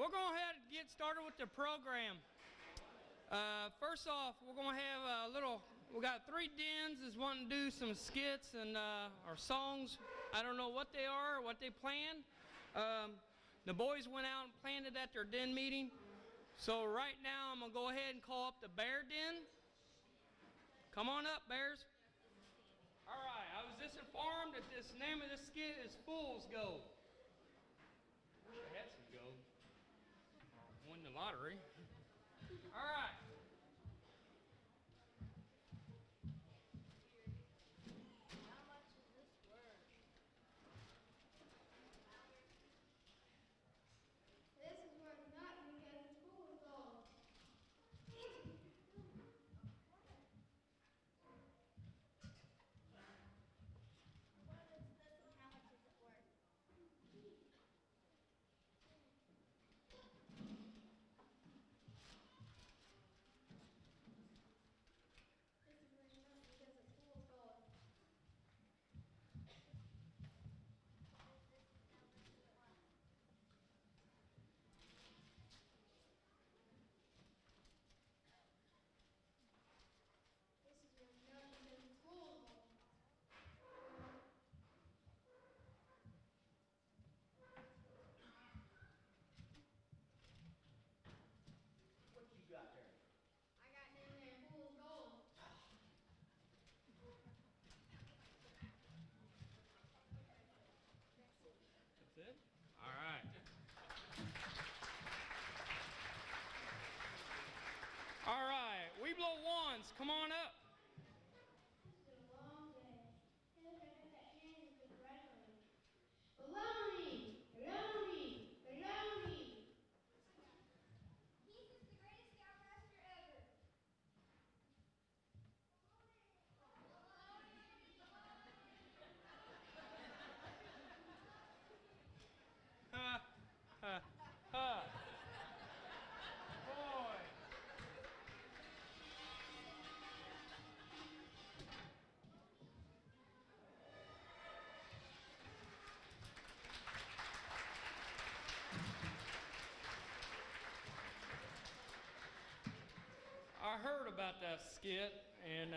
we're going to go ahead and get started with the program. First off, we're going to have we got 3 dens that's wanting to do some skits and or songs. I don't know what they are or what they plan. The boys went out and planned it at their den meeting. So right now I'm going to go ahead and call up the bear den. Come on up, bears. All right, I was just informed that the name of this skit is Fool's Gold. I wish I had some gold. Won the lottery. All right. How much is this worth? This is worth nothing because it's full of gold. What is this and how much is it worth? This is worth nothing because it's full of gold. This is worth nothing because it's full of gold. What you got there? I got it in there full of gold. That's it? All right. All right, we blow ones. Come on up. It's been a long day. And look at that candy has been rattling. Baloney! Baloney! Baloney! He's just the greatest scoutmaster ever. Ha, ha, ha. Boy. I heard about that skit, and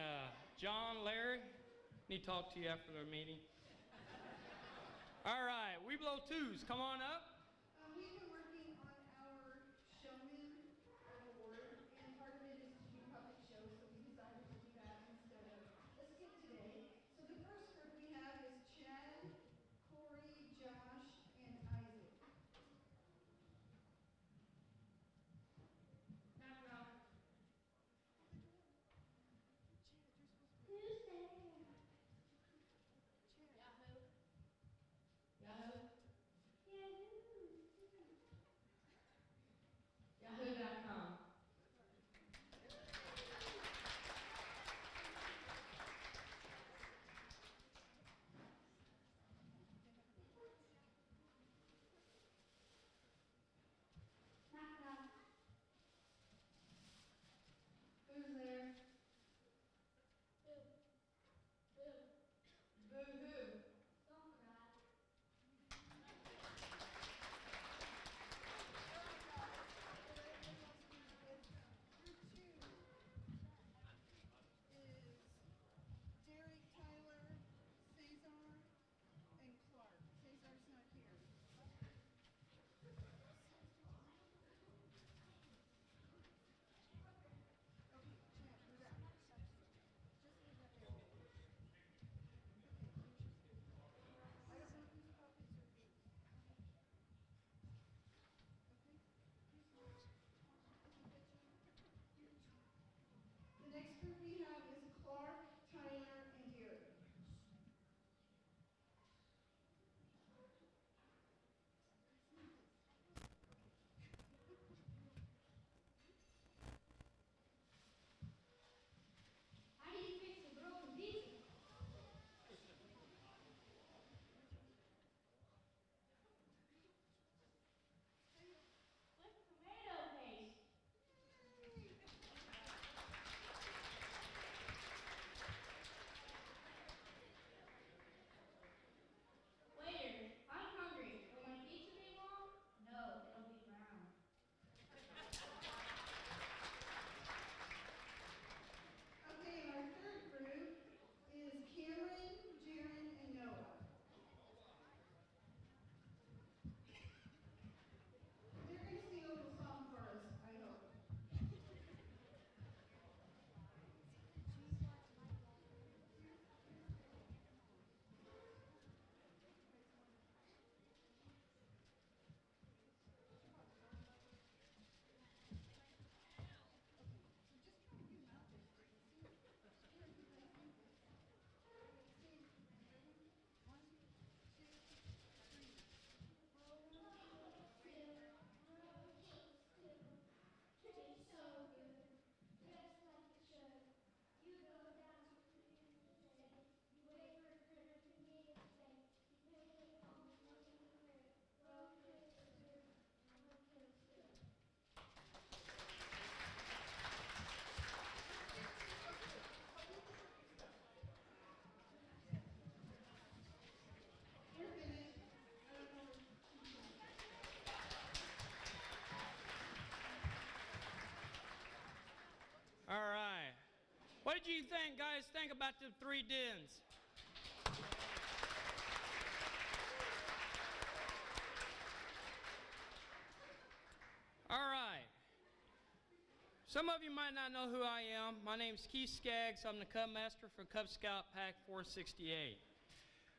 John, Larry, need to talk to you after the meeting. All right, we blow twos. Come on up. We've been working on our showman award, and part of it is to do puppet shows, so we decided to do that instead of a skit today. So the first group we have is Chad, Corey, Josh, and Isaac. Knock, knock. Who's there? Yahoo! Yahoo. Yeah, do you think, guys, think about the 3 dens? All right. Some of you might not know who I am. My name's Keith Skaggs. I'm the Cub Master for Cub Scout Pack 468.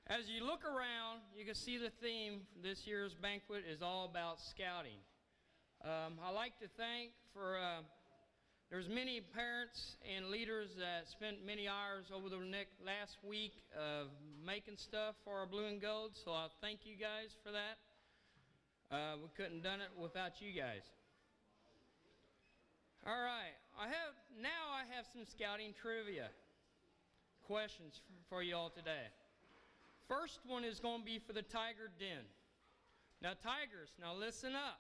As you look around, you can see the theme for this year's banquet is all about scouting. I like to thank for, there's many parents and leaders that spent many hours over the last week making stuff for our Blue and Gold, so I thank you guys for that. We couldn't have done it without you guys. All right, I have some scouting trivia questions for you all today. First one is going to be for the Tiger Den. Now tigers, now listen up.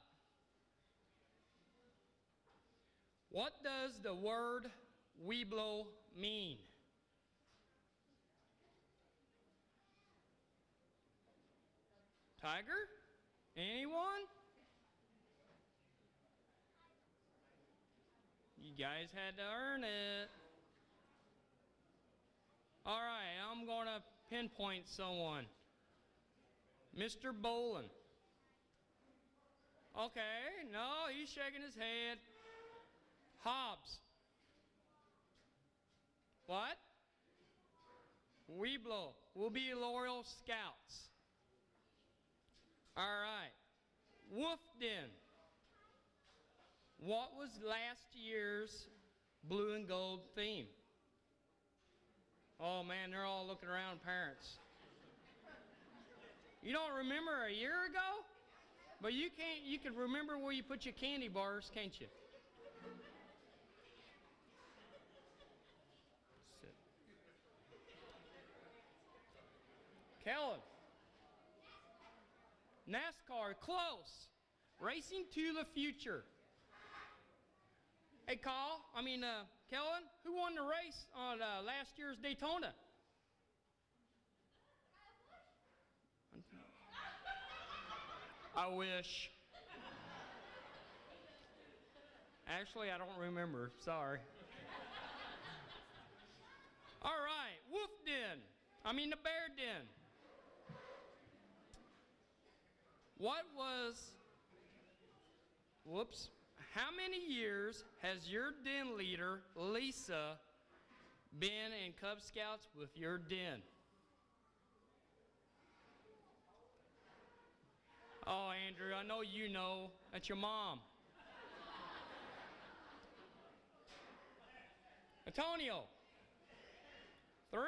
What does the word Weeblo mean? Tiger? Anyone? You guys had to earn it. All right, I'm going to pinpoint someone. Mr. Bolin. Okay, no, he's shaking his head. Hobbs. What? Weeblo. We'll be loyal scouts. All right. Wolf Den. What was last year's Blue and Gold theme? Oh man, they're all looking around, parents. You don't remember a year ago? But you can remember where you put your candy bars, can't you? Sit. Kellen. NASCAR, close. Racing to the future. Hey, Kellen, who won the race on last year's Daytona? I wish. Actually, I don't remember. Sorry. All right, Wolf Den. The Bear Den. How many years has your den leader, Lisa, been in Cub Scouts with your den? Oh, Andrew, I know you know. That's your mom. Antonio. 3,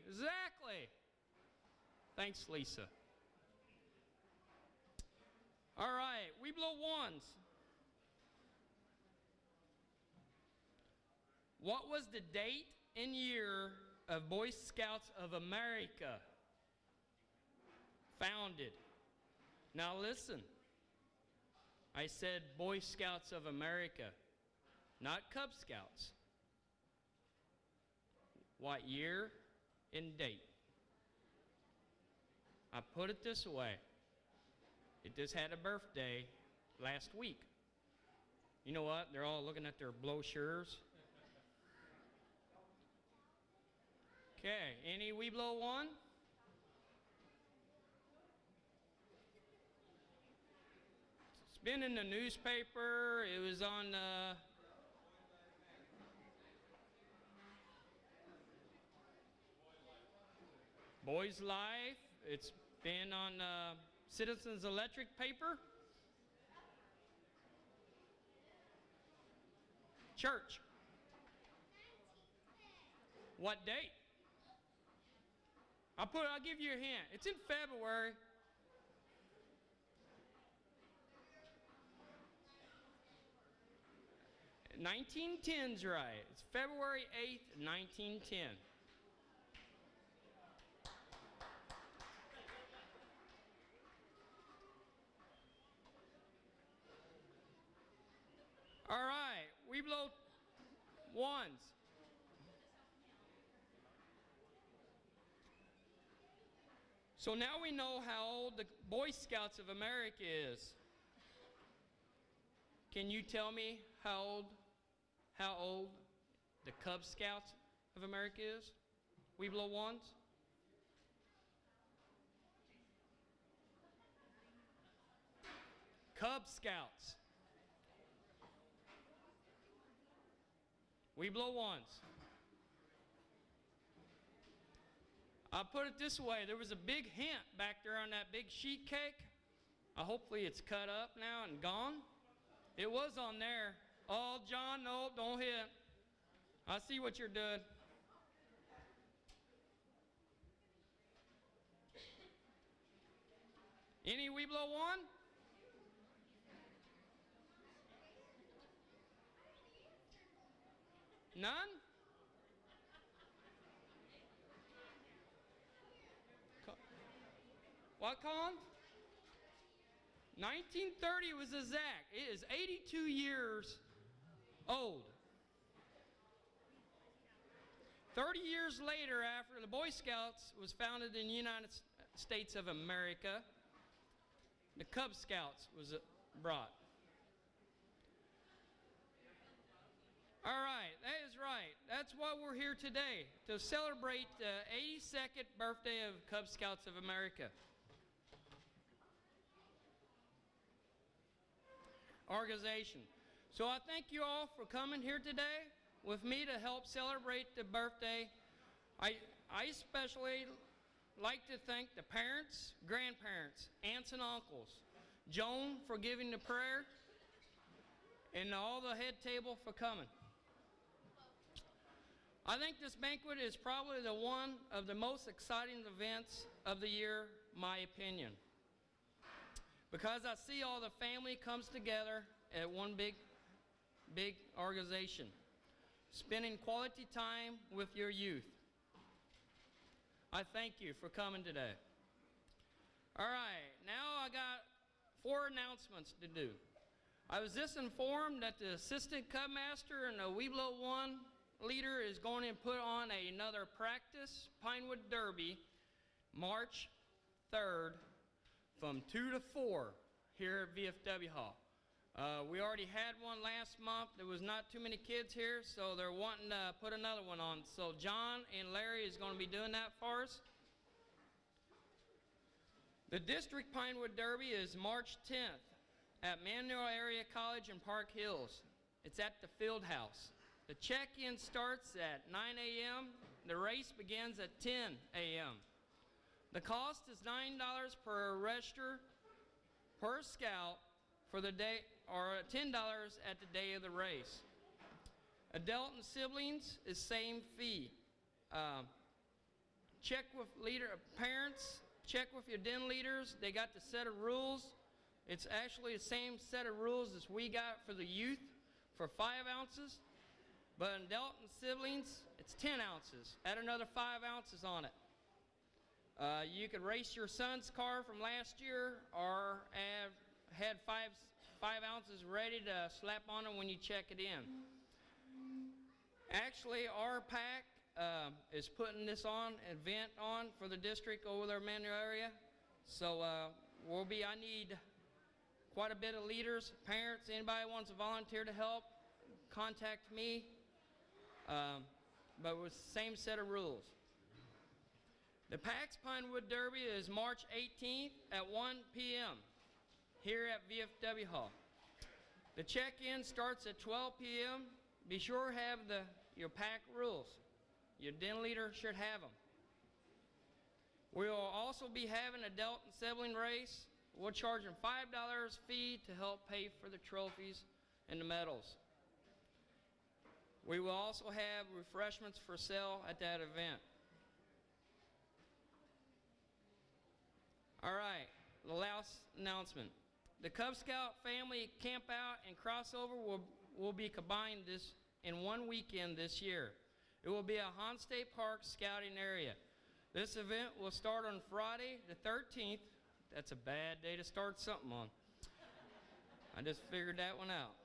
exactly. Thanks, Lisa. All right, Weeblo ones. What was the date and year of Boy Scouts of America founded? Now listen, I said Boy Scouts of America, not Cub Scouts. What year and date? I put it this way. It just had a birthday last week. You know what? They're all looking at their brochures. Okay, any Weeblo one? It's been in the newspaper. It was on Boys Life. It's been on Citizens Electric paper. Church. What date? I'll give you a hint. It's in February. $1910's right. It's February 8th, 1910. All right, Weeblo ones. So now we know how old the Boy Scouts of America is. Can you tell me how old the Cub Scouts of America is? Weeblo ones? Cub Scouts. Weeblo ones. I'll put it this way, there was a big hint back there on that big sheet cake. Hopefully it's cut up now and gone. It was on there. Oh, John, no, don't hit. I see what you're doing. Any Weeblo one? None? What, Colin? 1930 was exact. It is 82 years old. 30 years later, after the Boy Scouts was founded in the United States of America, the Cub Scouts was brought. All right, that is right. That's why we're here today, to celebrate the 82nd birthday of Cub Scouts of America. Organization. So I thank you all for coming here today with me to help celebrate the birthday. I especially like to thank the parents, grandparents, aunts and uncles, Joan for giving the prayer, and all the head table for coming. I think this banquet is probably the one of the most exciting events of the year, my opinion. Because I see all the family comes together at one big organization, spending quality time with your youth. I thank you for coming today. All right, now I got 4 announcements to do. I was just informed that the assistant cub master and the Weeblo 1 leader is going to put on another practice Pinewood Derby March 3rd from 2 to 4 here at VFW Hall. We already had one last month. There was not too many kids here, so they're wanting to put another one on. So John and Larry is going to be doing that for us. The District Pinewood Derby is March 10th at Manual Area College in Park Hills. It's at the field house. The check-in starts at 9 a.m. The race begins at 10 a.m. The cost is $9 per register per scout for the day, or $10 at the day of the race. Adult and siblings is same fee. Check with parents, check with your den leaders. They got the set of rules. It's actually the same set of rules as we got for the youth for 5 ounces. But adult and siblings, it's 10 ounces. Add another 5 ounces on it. You could race your son's car from last year or had 5 ounces ready to slap on it when you check it in. Actually, our pack is putting this event on for the district over their Manual area. So I need quite a bit of leaders, parents, anybody who wants to volunteer to help, contact me. But with the same set of rules. The PAX Pinewood Derby is March 18th at 1 p.m. here at VFW Hall. The check-in starts at 12 p.m. Be sure to have your pack rules. Your den leader should have them. We will also be having an adult and sibling race. We'll charge them $5 fee to help pay for the trophies and the medals. We will also have refreshments for sale at that event. All right, the last announcement. The Cub Scout family camp out and crossover will be combined in one weekend this year. It will be a Hahn State Park scouting area. This event will start on Friday the 13th. That's a bad day to start something on. I just figured that one out.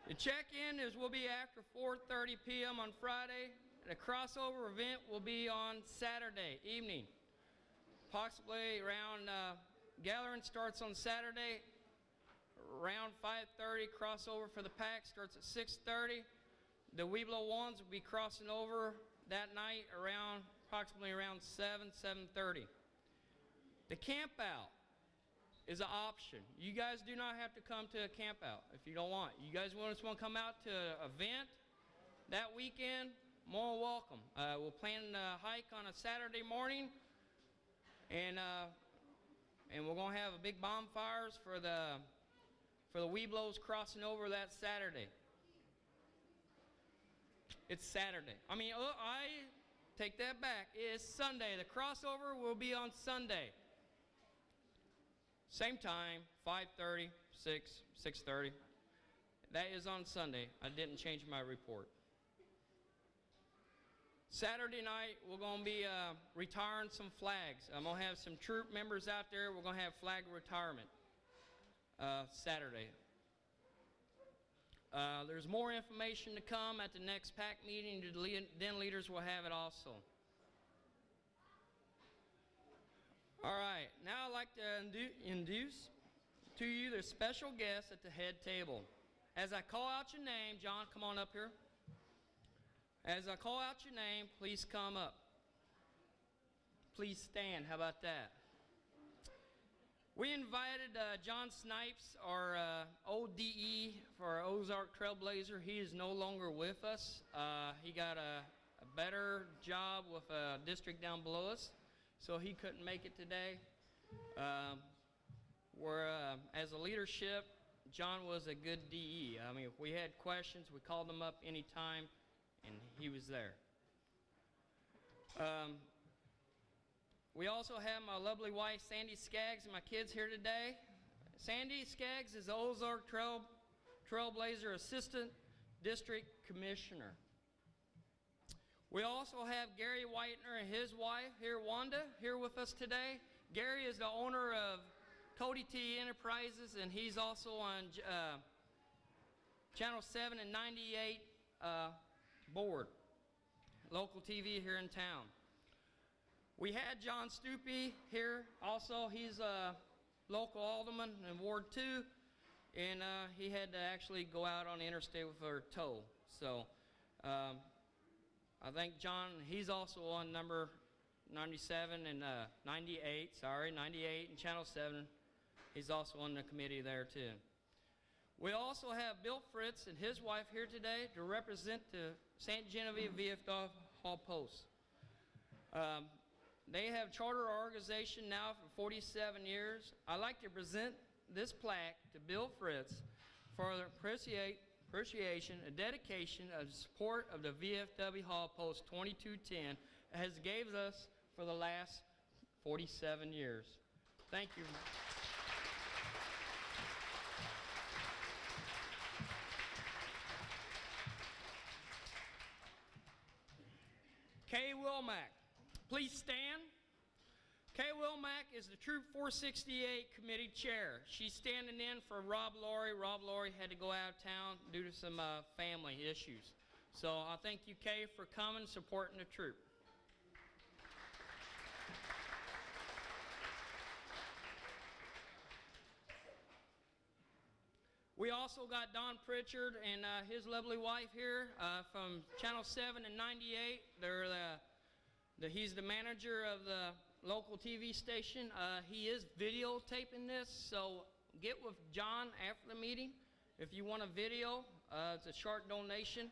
The check-in will be after 4:30 p.m. on Friday. The crossover event will be on Saturday evening. Possibly around, gathering starts on Saturday, around 5:30. Crossover for the pack starts at 6:30. The Weeblo ones will be crossing over that night around approximately around 7:30. The camp out is an option. You guys do not have to come to a camp out if you don't want. You guys want to come out to an event that weekend, more than welcome. We'll plan a hike on a Saturday morning, and we're gonna have a big bonfires for the Weeblos crossing over that Saturday. It's Saturday. I mean, I take that back. It's Sunday. The crossover will be on Sunday. Same time, 5:30, 6:30. That is on Sunday. I didn't change my report. Saturday night, we're going to be retiring some flags. I'm going to have some troop members out there. We're going to have flag retirement Saturday. There's more information to come at the next PAC meeting. The den leaders will have it also. All right, now I'd like to introduce to you the special guest at the head table. As I call out your name, John, come on up here. As I call out your name, please come up. Please stand. How about that? We invited John Snipes, our ODE for our Ozark Trailblazer. He is no longer with us. He got a better job with a district down below us, so he couldn't make it today. As a leadership, John was a good DE. I mean, if we had questions, we called him up anytime, and he was there. We also have my lovely wife, Sandy Skaggs, and my kids here today. Sandy Skaggs is the Ozark Trailblazer Assistant District Commissioner. We also have Gary Whitener and his wife here, Wanda, here with us today. Gary is the owner of Cody T Enterprises, and he's also on Channel 7 and 98 board, local TV here in town. We had John Stupi here also. He's a local alderman in Ward 2, and he had to actually go out on the interstate with our tow. So I think John, he's also on number 97 and 98, 98 and Channel 7. He's also on the committee there too. We also have Bill Fritz and his wife here today to represent the St. Genevieve VFW Hall Post. They have charter organization now for 47 years. I'd like to present this plaque to Bill Fritz for the appreciation and dedication of support of the VFW Hall Post 2210 has gave us for the last 47 years. Thank you. Kay Wilmack, please stand. Kay Wilmack is the Troop 468 Committee Chair. She's standing in for Rob Laurie. Rob Laurie had to go out of town due to some family issues. So I thank you, Kay, for coming and supporting the troop. We also got Don Pritchard and his lovely wife here from Channel 7 and 98. He's the manager of the local TV station. He is videotaping this, so get with John after the meeting if you want a video. It's a short donation,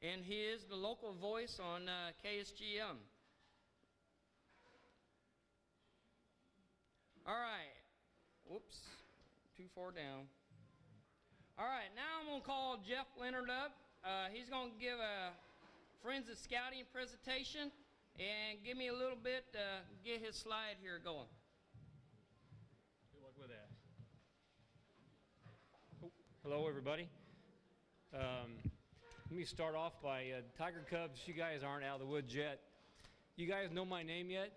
and he is the local voice on KSGM. All right. Whoops, too far down. All right, now I'm going to call Jeff Leonard up. He's going to give a Friends of Scouting presentation and give me a little bit to get his slide here going. Good luck with that. Oh, hello, everybody. Let me start off by Tiger Cubs. You guys aren't out of the woods yet. You guys know my name yet?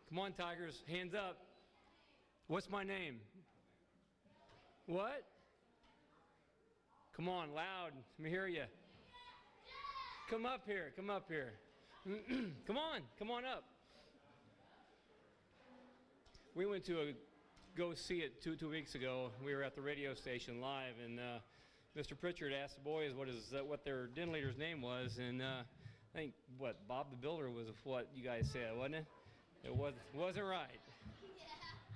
Come on, Tigers, hands up. What's my name? What? Come on, loud. Let me hear you. Come up here. Come up here. Come on up. We went to go see it two weeks ago. We were at the radio station live, and Mr. Pritchard asked the boys what their den leader's name was, and I think Bob the Builder was what you guys said, wasn't it? It wasn't right.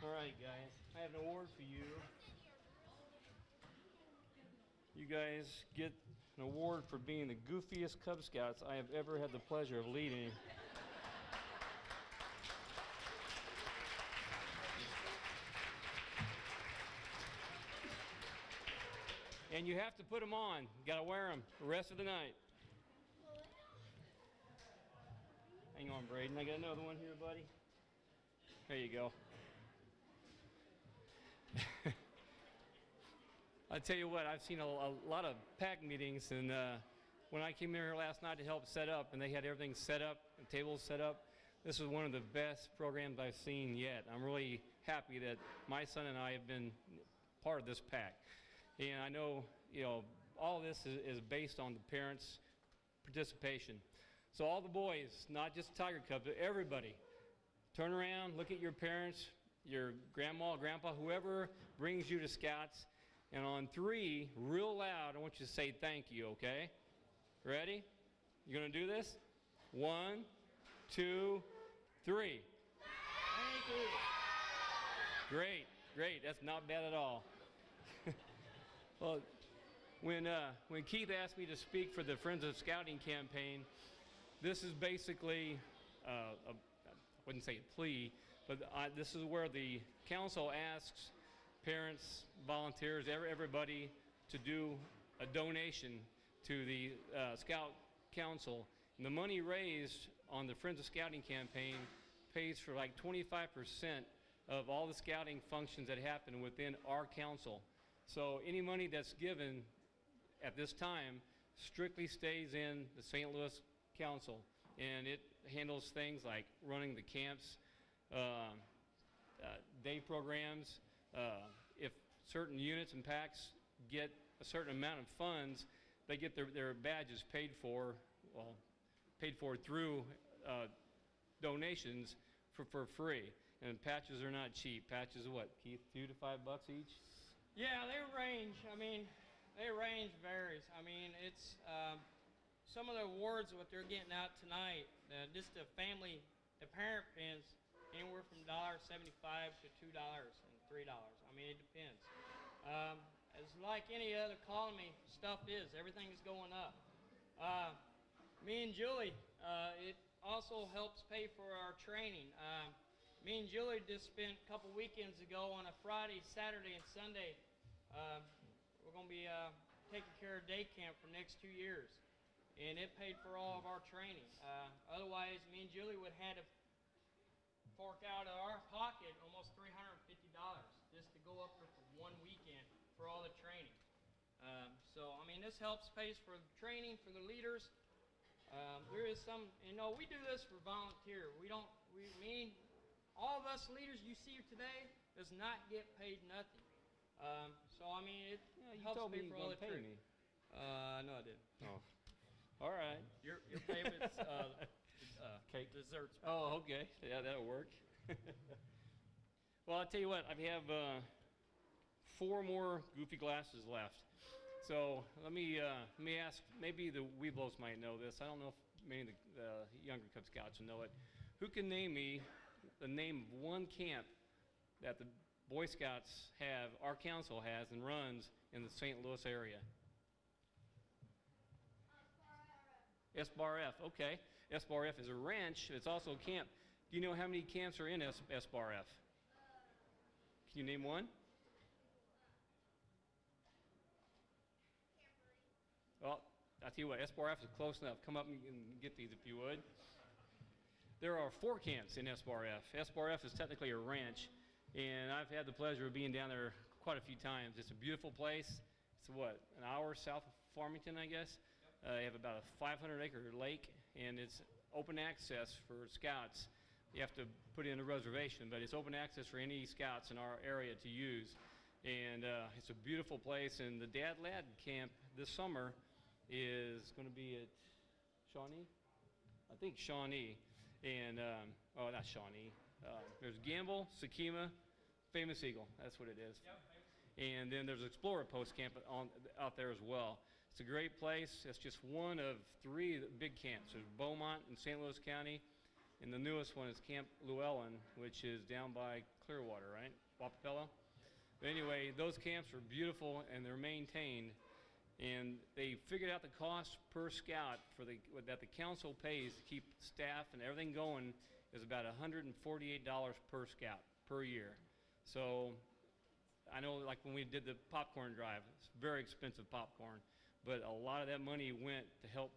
All right, guys, I have an award for you. You guys get an award for being the goofiest Cub Scouts I have ever had the pleasure of leading. And you have to put them on. You got to wear them the rest of the night. Hang on, Braden. I got another one here, buddy. There you go. I tell you what, I've seen a lot of pack meetings, and when I came in here last night to help set up, and they had everything set up, the tables set up, this is one of the best programs I've seen yet. I'm really happy that my son and I have been part of this pack. And I know, all this is based on the parents' participation. So all the boys, not just Tiger Cubs, but everybody, turn around, look at your parents, your grandma, grandpa, whoever brings you to Scouts, and on 3, real loud, I want you to say thank you, okay? Ready? You gonna do this? 1, 2, 3. Thank you. Great, great. That's not bad at all. Well, when Keith asked me to speak for the Friends of Scouting campaign, this is basically, I wouldn't say a plea, but this is where the council asks parents, volunteers, everybody to do a donation to the Scout Council. And the money raised on the Friends of Scouting campaign pays for like 25% of all the scouting functions that happen within our council. So any money that's given at this time strictly stays in the St. Louis Council, and it handles things like running the camps, day programs. If certain units and packs get a certain amount of funds, they get their badges paid for through donations for free. And patches are not cheap. Patches are what, Keith, $2 to $5 each? Yeah, they range. I mean, varies. I mean, it's some of the awards what they're getting out tonight. Just the parent pins, anywhere from $1.75 to $2 and $3. I mean, it depends. It's like any other colony stuff is. Everything is going up. Me and Julie, it also helps pay for our training. Me and Julie just spent a couple weekends ago on a Friday, Saturday, and Sunday. We're going to be taking care of day camp for the next 2 years. And it paid for all of our training. Otherwise, me and Julie would have had to fork out of our pocket almost $350 just to go up there for 1 weekend for all the training. So, I mean, this helps pays for the training for the leaders. There is some, we do this for volunteer. All of us leaders you see today does not get paid nothing. So, I mean, it helps pay for all the training. No, I didn't. Oh. All right. Your favorite's cake. Desserts. Oh, okay. Yeah, that'll work. Well, I'll tell you what. I have 4 more goofy glasses left. So let me ask. Maybe the Weeblos might know this. I don't know if many of the younger Cub Scouts will know it. Who can name me the name of one camp that the Boy Scouts have, our council has, and runs in the St. Louis area? SBRF, okay. SBRF is a ranch. It's also a camp. Do you know how many camps are in SBRF? Can you name one? Well, I'll tell you what, SBRF is close enough. Come up and get these if you would. There are 4 camps in SBRF. SBRF is technically a ranch, and I've had the pleasure of being down there quite a few times. It's a beautiful place. It's an hour south of Farmington, I guess. They have about a 500-acre lake, and it's open access for Scouts. You have to put in a reservation, but it's open access for any Scouts in our area to use. And it's a beautiful place, and the Dad Lad camp this summer is going to be at Shawnee? I think Shawnee. And, not Shawnee. There's Gamble, Sakima, Famous Eagle. That's what it is. Yep. And then there's Explorer Post Camp out there as well. It's a great place. It's just one of 3 big camps. There's Beaumont in St. Louis County, and the newest one is Camp Llewellyn, which is down by Clearwater, right? Wapapello? But anyway, those camps are beautiful and they're maintained. And they figured out the cost per scout that the council pays to keep staff and everything going is about $148 per scout per year. So I know, like when we did the popcorn drive, it's very expensive popcorn, but a lot of that money went to help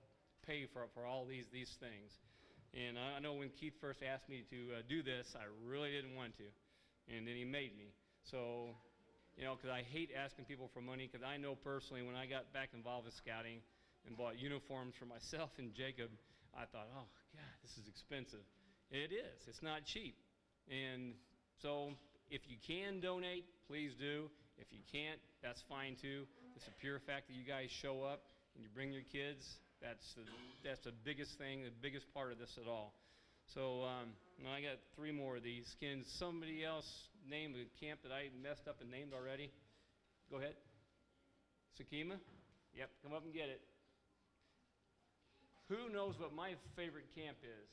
pay for all these things. And I know when Keith first asked me to do this, I really didn't want to, and then he made me. So, you know, because I hate asking people for money, because I know personally when I got back involved with scouting and bought uniforms for myself and Jacob, I thought, oh God, this is expensive. It is. It's not cheap. And so if you can donate, please do. If you can't, that's fine too. It's the pure fact that you guys show up and you bring your kids. That's the biggest thing, the biggest part of this at all. So now I got 3 more of these. Can somebody else name a camp that I messed up and named already? Go ahead. Sakima? Yep, come up and get it. Who knows what my favorite camp is?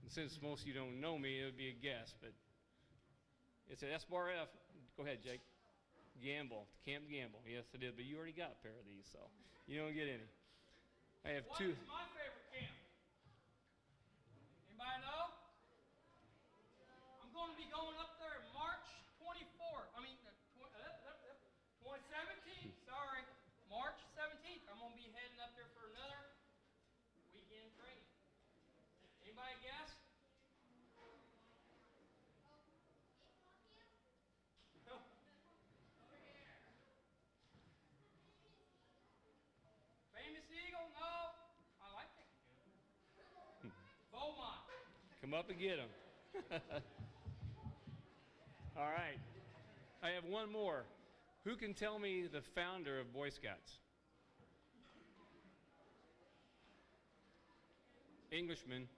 And since most of you don't know me, it would be a guess, but it's an SBRF. Go ahead, Jake. Gamble, Camp Gamble. Yes, it is, but you already got a pair of these, so you don't get any. I have 2. What is my favorite camp? Anybody know? I'm going to be going up there March 24th. I mean, 2017. Sorry, March 17th. I'm going to be heading up there for another weekend training. Anybody guess? Famous Eagle? No. I like that camp. Beaumont. Come up and get them. All right. I have one more. Who can tell me the founder of Boy Scouts? Englishman.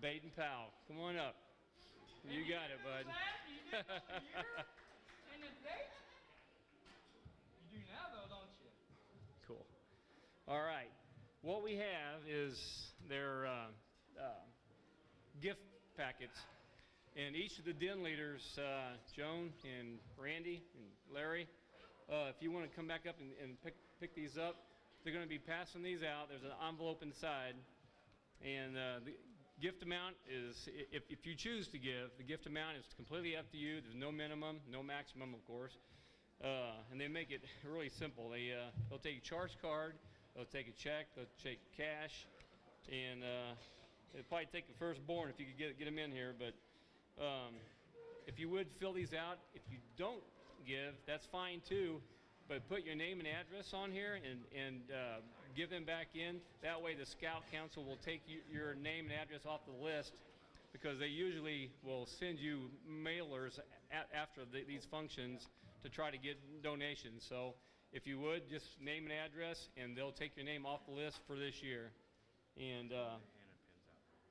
Baden Powell. Come on up. You got it, bud. You didn't know the year and the date? You do now, though, don't you? Cool. All right. What we have is their gift packets. And each of the den leaders, Joan and Randy and Larry, if you want to come back up and pick these up, they're going to be passing these out. There's an envelope inside. And the gift amount is, if you choose to give, the gift amount is completely up to you. There's no minimum, no maximum, of course. And they make it really simple. They'll take a charge card, they'll take a check, they'll take cash, and they'll probably take the firstborn if you could get them in here. But if you would fill these out, if you don't give, that's fine too. But put your name and address on here and give them back in. That way the Scout Council will take your name and address off the list, because they usually will send you mailers after these functions to try to get donations. So if you would, just name and address, and they'll take your name off the list for this year. And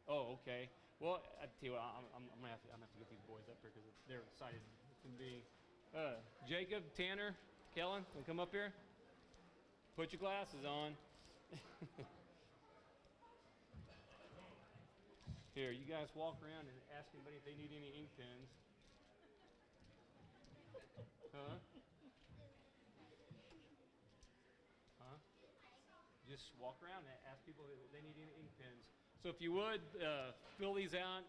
oh, okay. Well, I tell you what, I'm gonna have to get these boys up here because they're excited to be. Jacob, Tanner, Kellen, can come up here. Put your glasses on. Here, you guys walk around and ask anybody if they need any ink pens. Huh? Huh? Just walk around and ask people if they need any ink pens. So if you would, fill these out.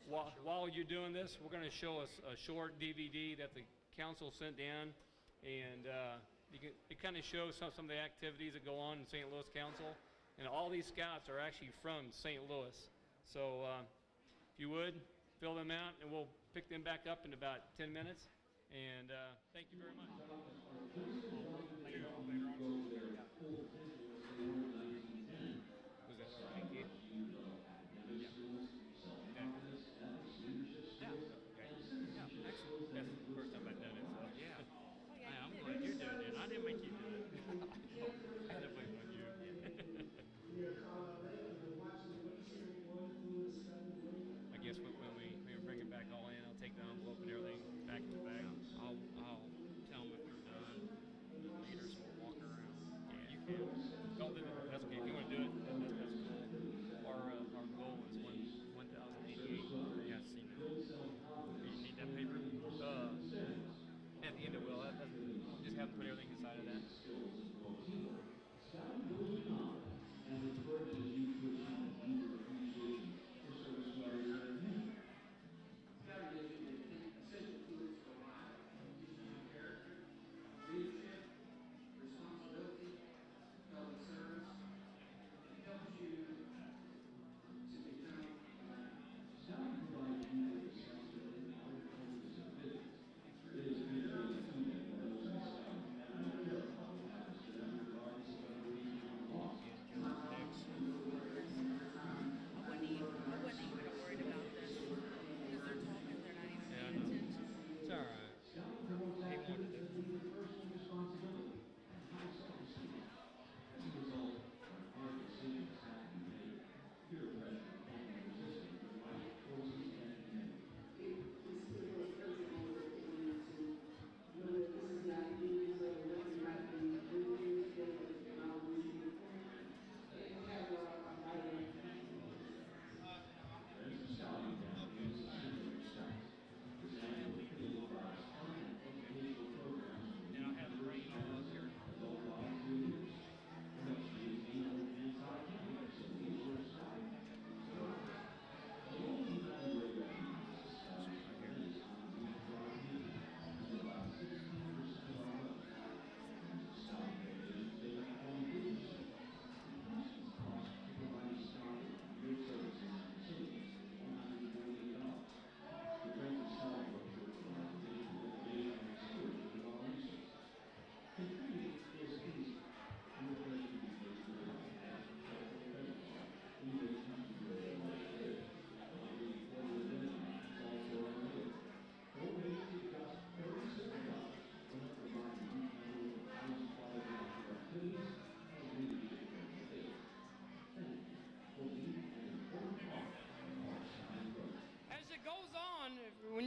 While you're doing this, we're going to show us a short DVD that the council sent down, and it kind of shows some of the activities that go on in St. Louis Council. And all these scouts are actually from St. Louis. So if you would, fill them out, and we'll pick them back up in about 10 minutes. And thank you very much. Was that all right, Keith? Yeah. Yeah, excellent. That's the first time I've done it. So. Yeah. I'm glad you're doing it. I didn't make you do it. I definitely want you.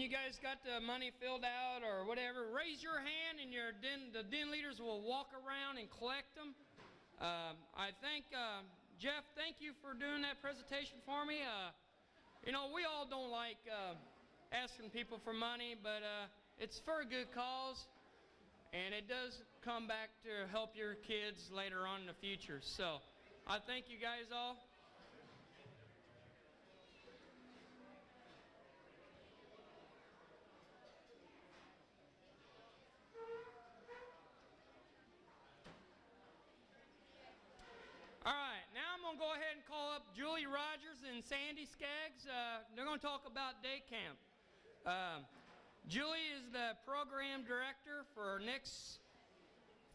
you guys got the money filled out or whatever, raise your hand and the den leaders will walk around and collect them. I think, Jeff, thank you for doing that presentation for me. You know, we all don't like asking people for money, but it's for a good cause, and it does come back to help your kids later on in the future. So I thank you guys all. All right, now I'm going to go ahead and call up Julie Rogers and Sandy Skaggs. They're going to talk about day camp. Julie is the program director for next 2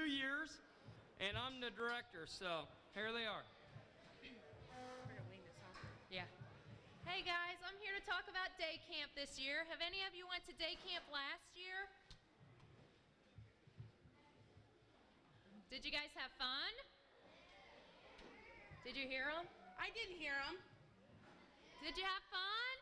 years, and I'm the director, so here they are. Yeah. Hey guys, I'm here to talk about day camp this year. Have any of you went to day camp last year? Did you guys have fun? Did you hear them? I did hear them. Did you have fun?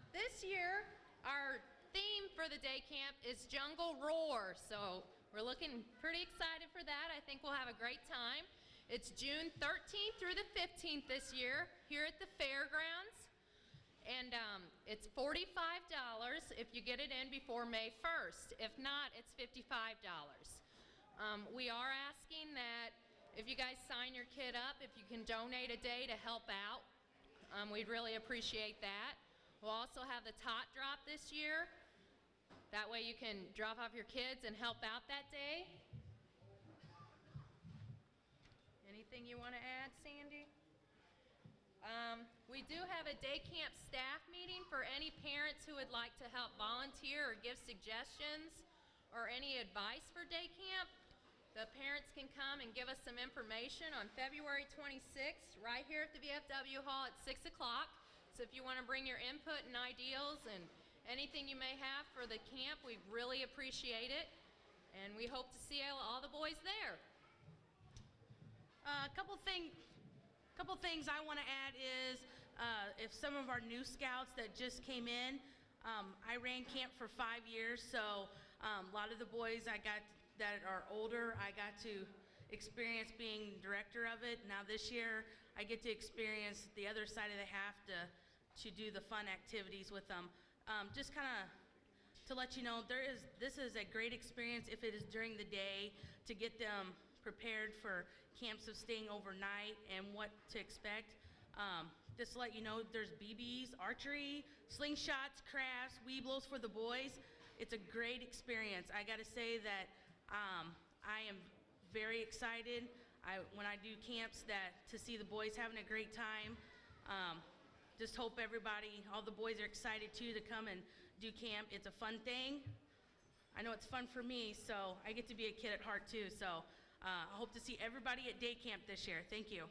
This year, our theme for the day camp is Jungle Roar, so we're looking pretty excited for that. I think we'll have a great time. It's June 13th through the 15th this year here at the fairgrounds, and it's $45 if you get it in before May 1st. If not, it's $55. We are asking that if you guys sign your kid up, if you can donate a day to help out, we'd really appreciate that. We'll also have the tot drop this year. That way you can drop off your kids and help out that day. Anything you want to add, Sandy? We do have a day camp staff meeting for any parents who would like to help volunteer or give suggestions or any advice for day camp. The parents can come and give us some information on February 26th right here at the VFW Hall at 6 o'clock. So if you want to bring your input and ideals and anything you may have for the camp, we really appreciate it. And we hope to see all the boys there. A couple things I want to add is if some of our new scouts that just came in, I ran camp for 5 years, so a lot of the boys that are older, I got to experience being director of it. Now this year, I get to experience the other side of the half to do the fun activities with them. Just kind of to let you know, this is a great experience if it is during the day to get them prepared for camps of staying overnight and what to expect. Just to let you know, there's BBs, archery, slingshots, crafts, weeblos for the boys. It's a great experience. I gotta say that I am very excited when I do camps to see the boys having a great time. Just hope everybody, all the boys are excited too to come and do camp. It's a fun thing. I know it's fun for me, so I get to be a kid at heart too. So I hope to see everybody at day camp this year. Thank you.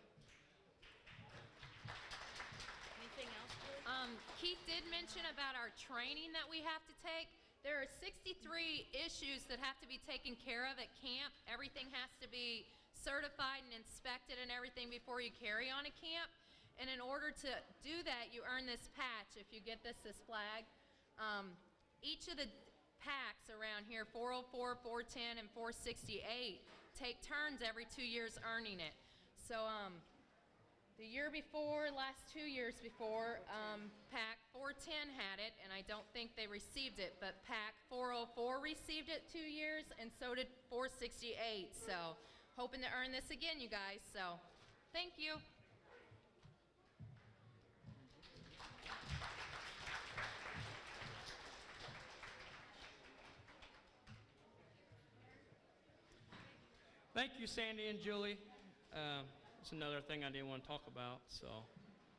Anything else, Julie? Keith did mention about our training that we have to take. There are 63 issues that have to be taken care of at camp. Everything has to be certified and inspected and everything before you carry on a camp. And in order to do that, you earn this patch. If you get this flag, each of the packs around here, 404, 410, and 468, take turns every 2 years earning it. So the year before, last 2 years before, Pack 410 had it, and I don't think they received it, but Pack 404 received it 2 years, and so did 468. So hoping to earn this again, you guys. So thank you. Thank you, Sandy and Julie. It's another thing I didn't want to talk about, so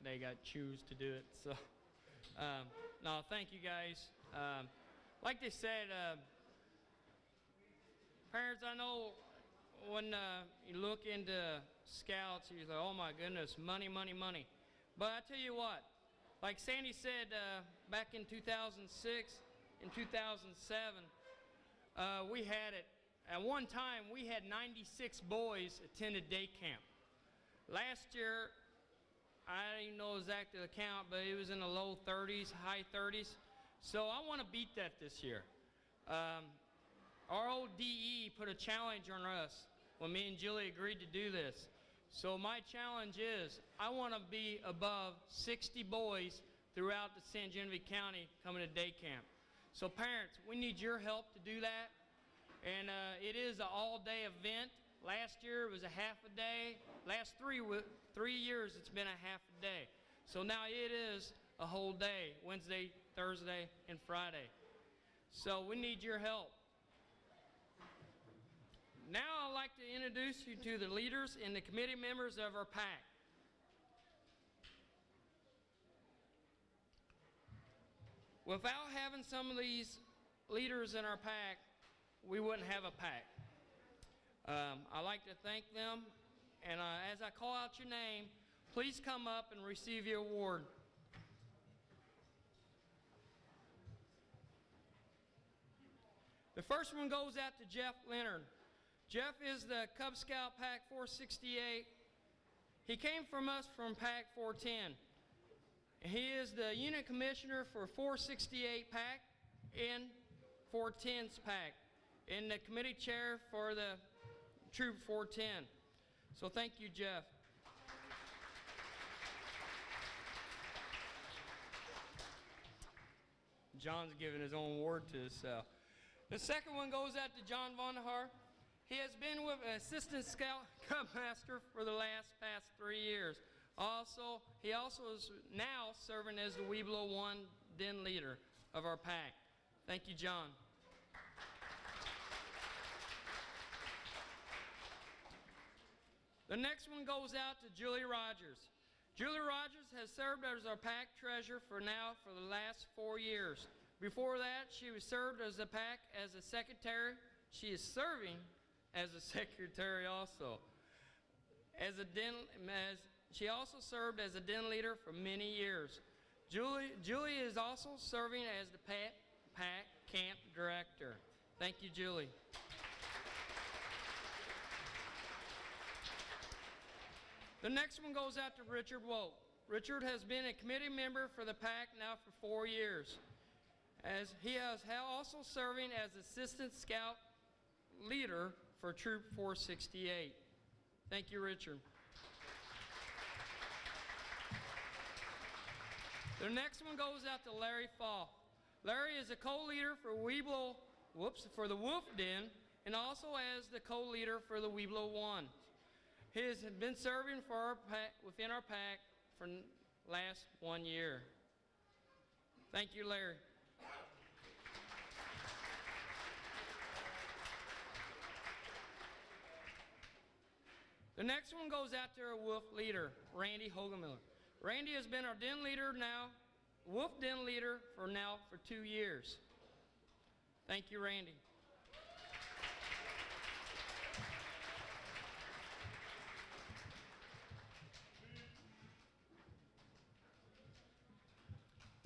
they got choose to do it. So, no, thank you guys. Like they said, parents, I know when you look into scouts, you're like, oh my goodness, money, money, money. But I tell you what, like Sandy said, back in 2006 and 2007, we had it. At one time, we had 96 boys attended day camp. Last year, I don't even know exactly the count, but it was in the low 30s, high 30s. So I want to beat that this year. Our old DE put a challenge on us when me and Julie agreed to do this. So my challenge is I want to be above 60 boys throughout the San Genevieve County coming to day camp. So parents, we need your help to do that. And it is an all-day event. Last year it was a half a day. Last 3 years it's been a half a day. So now it is a whole day, Wednesday, Thursday, and Friday. So we need your help. Now I'd like to introduce you to the leaders and the committee members of our pack. Without having some of these leaders in our pack, we wouldn't have a pack. I'd like to thank them, and as I call out your name, please come up and receive your award. The first one goes out to Jeff Leonard. Jeff is the Cub Scout Pack 468. He came from us from Pack 410. He is the unit commissioner for 468 Pack and 410's Pack, and the committee chair for the Troop 410. So thank you, Jeff. John's giving his own award to himself. The second one goes out to John Vonderhaar. He has been with Assistant Scout Cub Master for the past 3 years. He also is now serving as the Weeblo 1 Den leader of our pack. Thank you, John. The next one goes out to Julie Rogers. Julie Rogers has served as our pack treasurer for the last 4 years. Before that, she was served as a pack as a secretary. She is serving as a secretary also. She also served as a den leader for many years. Julie is also serving as the pack camp director. Thank you, Julie. The next one goes out to Richard Wolt. Richard has been a committee member for the pack now for 4 years. As he is also serving as Assistant Scout Leader for Troop 468. Thank you, Richard. The next one goes out to Larry Fall. Larry is a co-leader for for the Wolf Den, and also as the co-leader for the Weeblo 1. He has been serving for our within our pack for the last 1 year. Thank you, Larry. The next one goes out to our wolf leader, Randy Hogemiller. Randy has been our den leader wolf den leader for 2 years. Thank you, Randy.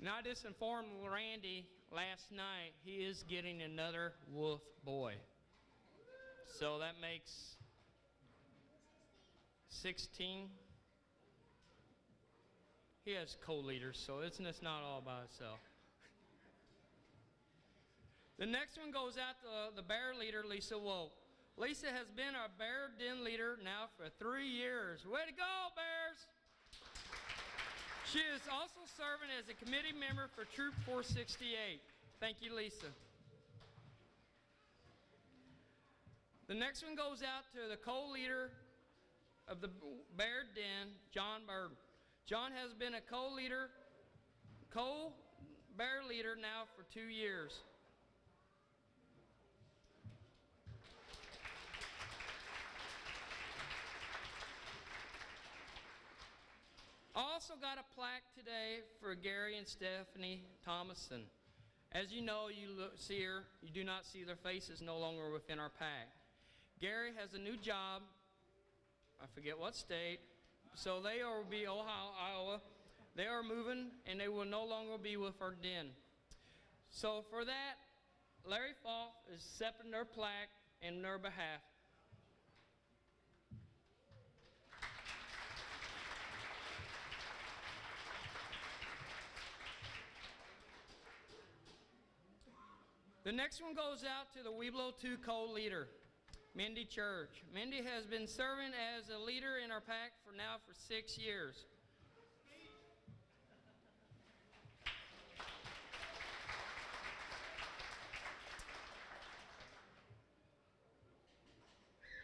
Now I just informed Randy last night he is getting another wolf boy. So that makes 16. He has co-leaders, so it's not all by itself. The next one goes out to the bear leader, Lisa Wolt. Lisa has been our bear den leader now for 3 years. Way to go, bears! She is also serving as a committee member for Troop 468. Thank you, Lisa. The next one goes out to the co-leader of the Bear Den, John Bird. John has been a co-bear leader now for 2 years. Also got a plaque today for Gary and Stephanie Thomason. As you know, you see her, you do not see their faces no longer within our pack. Gary has a new job, I forget what state, so they will be Ohio, Iowa. They are moving and they will no longer be with our den. So for that, Larry Falk is accepting their plaque in their behalf. The next one goes out to the Weeblo 2 co-leader, Mindy Church. Mindy has been serving as a leader in our pack for 6 years.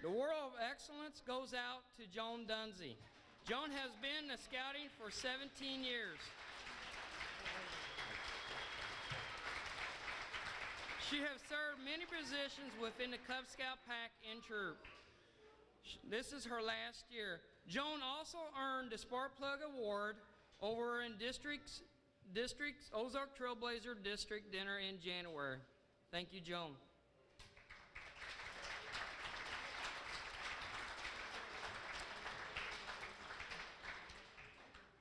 The World of Excellence goes out to Joan Dunsey. Joan has been in scouting for 17 years. She has served many positions within the Cub Scout pack and troop. This is her last year. Joan also earned the Spark Plug Award over in District's Ozark Trailblazer District Dinner in January. Thank you, Joan.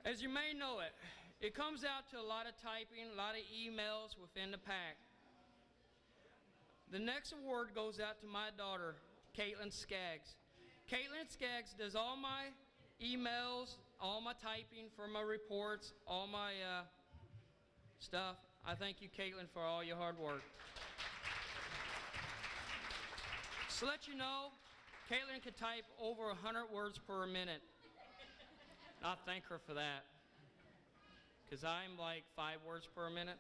As you may know it comes out to a lot of typing, a lot of emails within the pack. The next award goes out to my daughter, Caitlin Skaggs. Caitlin Skaggs does all my emails, all my typing for my reports, all my stuff. I thank you, Caitlin, for all your hard work. Just to let you know, Caitlin can type over 100 words per minute. I thank her for that, because I'm like 5 words per minute.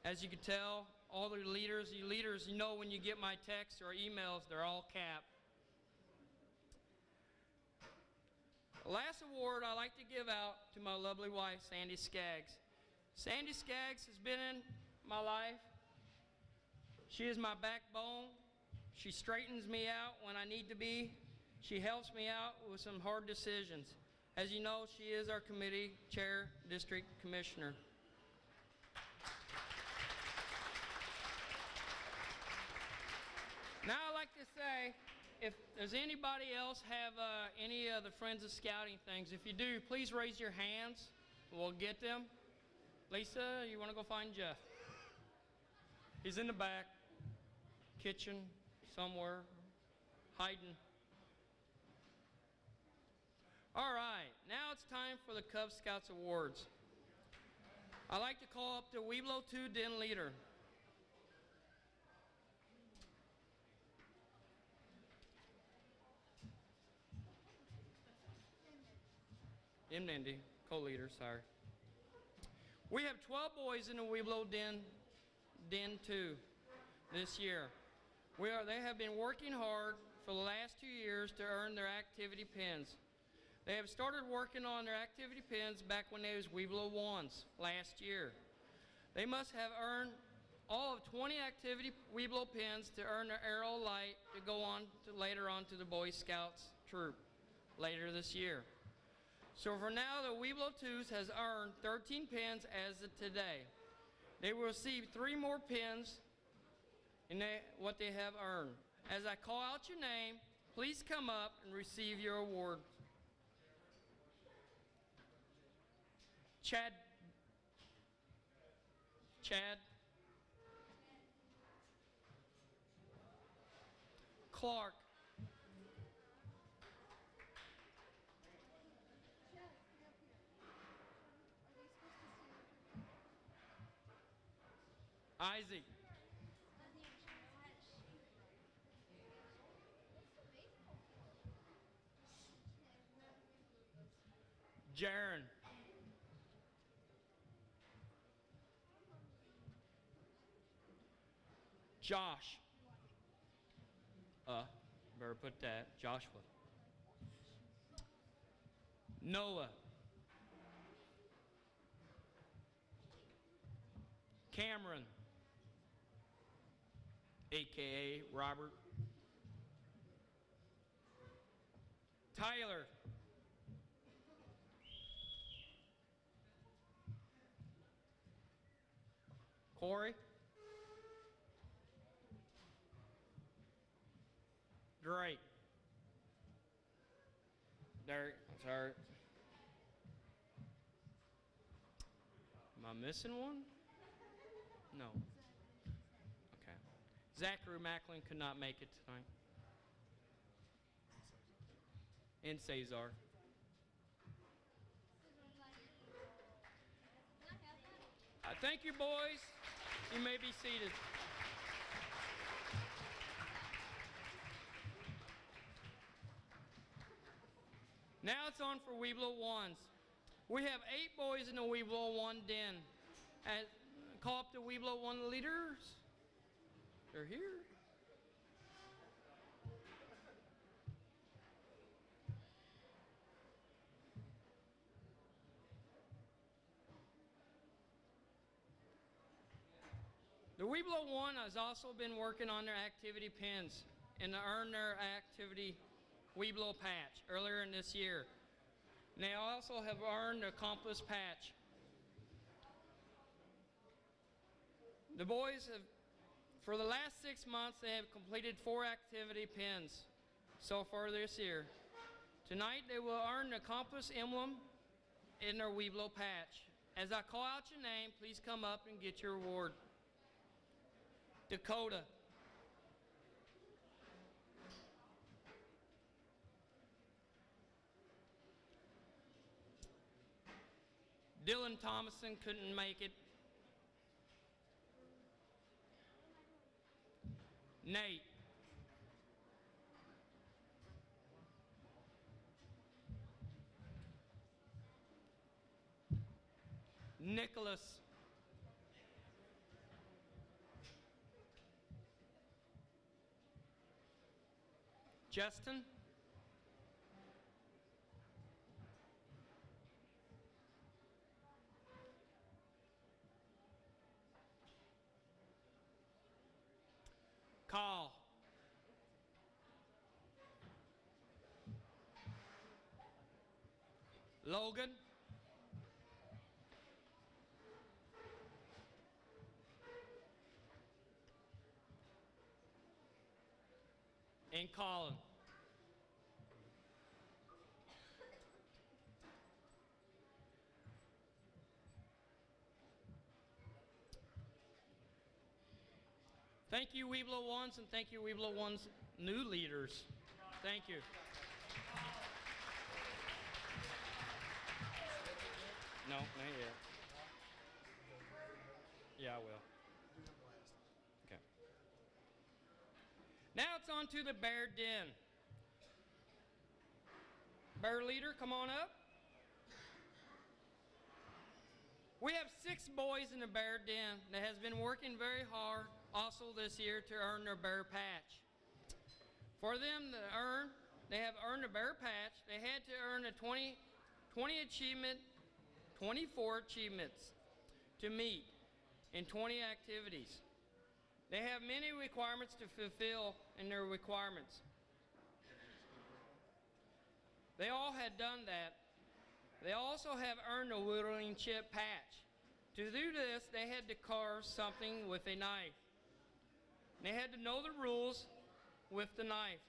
As you can tell, all the leaders, you know when you get my texts or emails, they're all capped. The last award I like to give out to my lovely wife, Sandy Skaggs. Sandy Skaggs has been in my life. She is my backbone. She straightens me out when I need to be. She helps me out with some hard decisions. As you know, she is our committee chair, district commissioner. Now I'd like to say, if there's anybody else have any of the Friends of Scouting things, if you do, please raise your hands. We'll get them. Lisa, you want to go find Jeff? He's in the back, kitchen, somewhere, hiding. All right, now it's time for the Cub Scouts Awards. I'd like to call up the Weeblo 2 Den Leader. Mindy, co-leader, sorry. We have 12 boys in the Weeblo Den 2 this year. They have been working hard for the last 2 years to earn their activity pins. They have started working on their activity pins back when they was Weeblo 1s last year. They must have earned all of 20 activity Weeblo pins to earn their arrow light to go on to later on to the Boy Scouts troop later this year. So for now, the Weeblo 2s has earned 13 pins as of today. They will receive 3 more pins in what they have earned. As I call out your name, please come up and receive your award. Chad. Clark. Isaac. Jaron. Josh. Better put that. Joshua. Noah. Cameron. AKA Robert. Tyler. Corey. Drake. Derek, I'm sorry. Am I missing one? No. Okay. Zachary Macklin could not make it tonight. And Cesar. Thank you, boys. You may be seated. Now it's on for Weeblo ones. We have 8 boys in the Weeblo one den. Call up the Weeblo one leaders. They're here. The Weeblo one has also been working on their activity pins and to earn their activity Weeblo patch earlier in this year. And they also have earned the Accomplice patch. The boys have, for the last 6 months, they have completed 4 activity pins so far this year. Tonight, they will earn the Accomplice emblem in their Weeblo patch. As I call out your name, please come up and get your award. Dakota. Dylan Thomason couldn't make it. Nate. Nicholas. Justin. Carl. Logan. And Colin. Thank you, Weeblo ones, and thank you, Weeblo ones new leaders. Thank you. No, not yet. Yeah, I will. Okay. Now it's on to the bear den. Bear leader, come on up. We have 6 boys in the bear den that has been working very hard also this year to earn their bear patch. For them to earn, they have earned a bear patch. They had to earn a 20 achievement, 24 achievements to meet in 20 activities. They have many requirements to fulfill in their requirements. They all had done that. They also have earned a whittling chip patch. To do this, they had to carve something with a knife. They had to know the rules with the knife.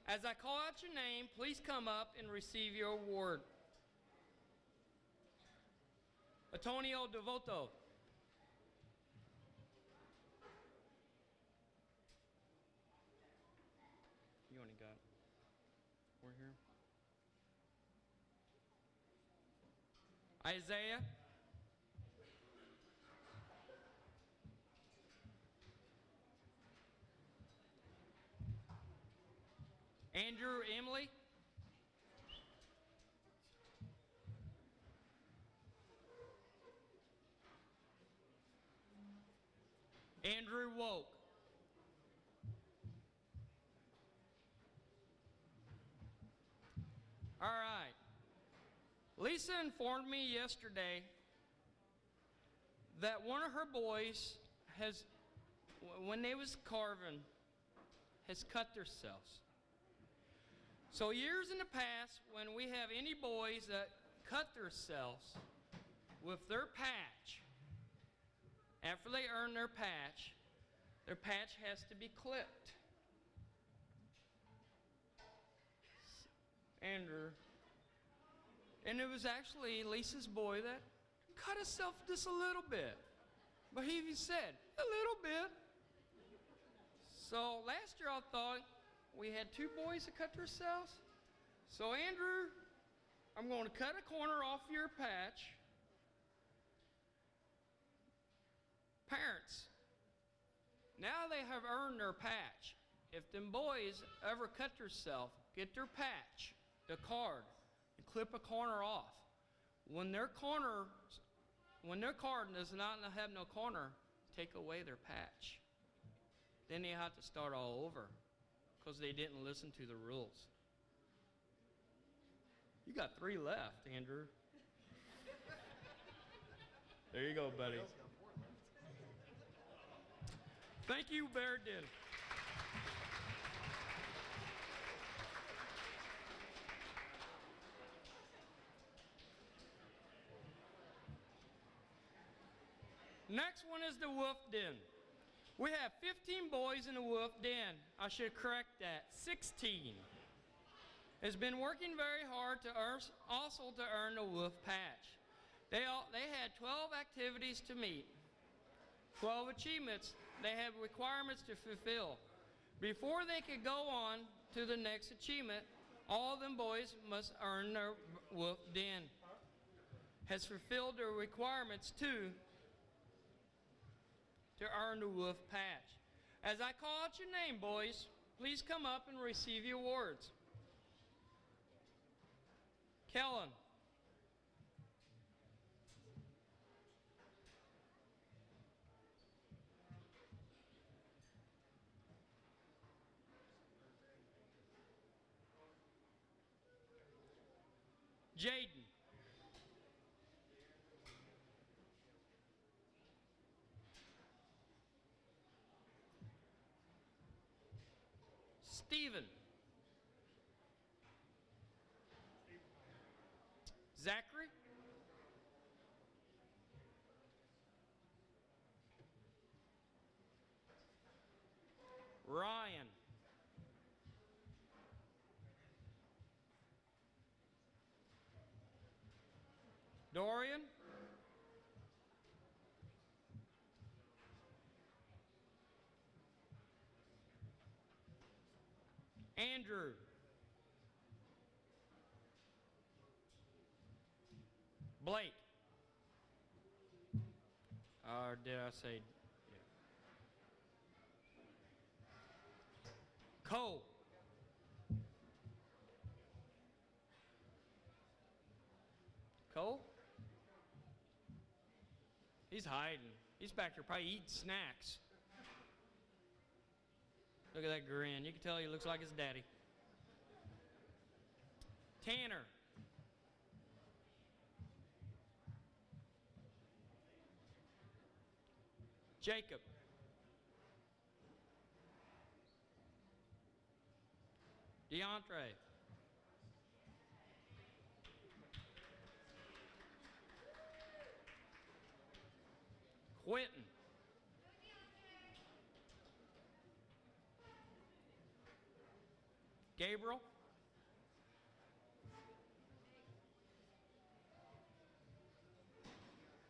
As I call out your name, please come up and receive your award. Antonio Devoto. You only got, we're here. Isaiah. Andrew Emily. Andrew Woke. All right. Lisa informed me yesterday that one of her boys has, when they was carving, has cut themselves. So years in the past, when we have any boys that cut themselves with their patch, after they earn their patch has to be clipped. Andrew. And it was actually Lisa's boy that cut himself just a little bit. But he even said, a little bit. So last year I thought we had 2 boys that cut themselves. So Andrew, I'm going to cut a corner off your patch, Parents, now they have earned their patch. If them boys ever cut themselves, get their patch, the card, and clip a corner off. When their card does not have no corner, take away their patch. Then they have to start all over because they didn't listen to the rules. You got 3 left, Andrew. There you go, buddy. Thank you, Bear Den. Next one is the wolf den. We have 15 boys in the wolf den. I should correct that, 16. Has been working very hard to earn the wolf patch. They had 12 activities to meet, 12 achievements. They have requirements to fulfill. Before they could go on to the next achievement, all of them boys must earn their wolf den. Has fulfilled their requirements to earn the wolf patch. As I call out your name, boys, please come up and receive your awards. Kellen. Jaden. Stephen. Zachary. Ryan. Dorian. Andrew. Blake. Or did I say? Yeah. Cole. Cole? He's hiding. He's back there probably eating snacks. Look at that grin. You can tell he looks like his daddy. Tanner. Jacob. DeAndre. Quentin. Gabriel.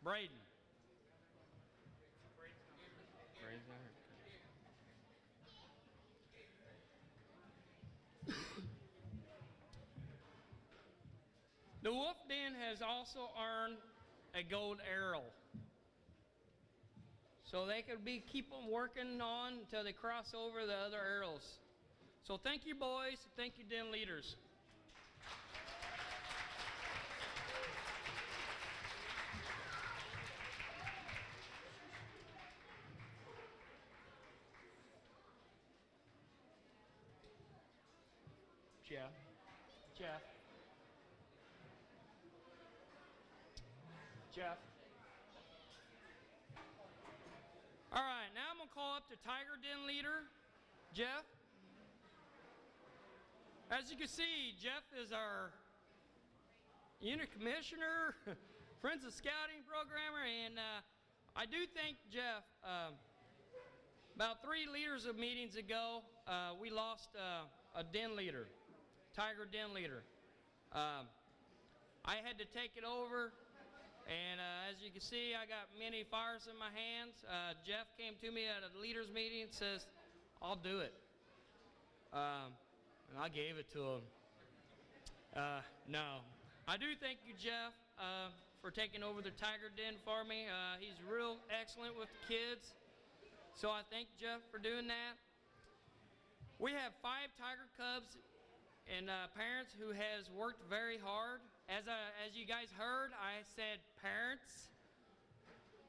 Braden. Braden's not here. The Wolf Den has also earned a gold arrow. So they could keep them working on until they cross over the other arrows. So thank you, boys. Thank you, den leaders. Jeff. All right, now I'm going to call up the Tiger Den leader, Jeff. As you can see, Jeff is our unit commissioner, Friends of Scouting programmer, and I do think Jeff, about 3 leaders of meetings ago, we lost a den leader, Tiger Den leader. I had to take it over, and as you can see, I got many fires in my hands. Jeff came to me at a leaders meeting and says, I'll do it. And I gave it to him. No. I do thank you, Jeff, for taking over the Tiger Den for me. He's real excellent with the kids. So I thank Jeff for doing that. We have 5 Tiger Cubs and parents who has worked very hard. As you guys heard, I said parents.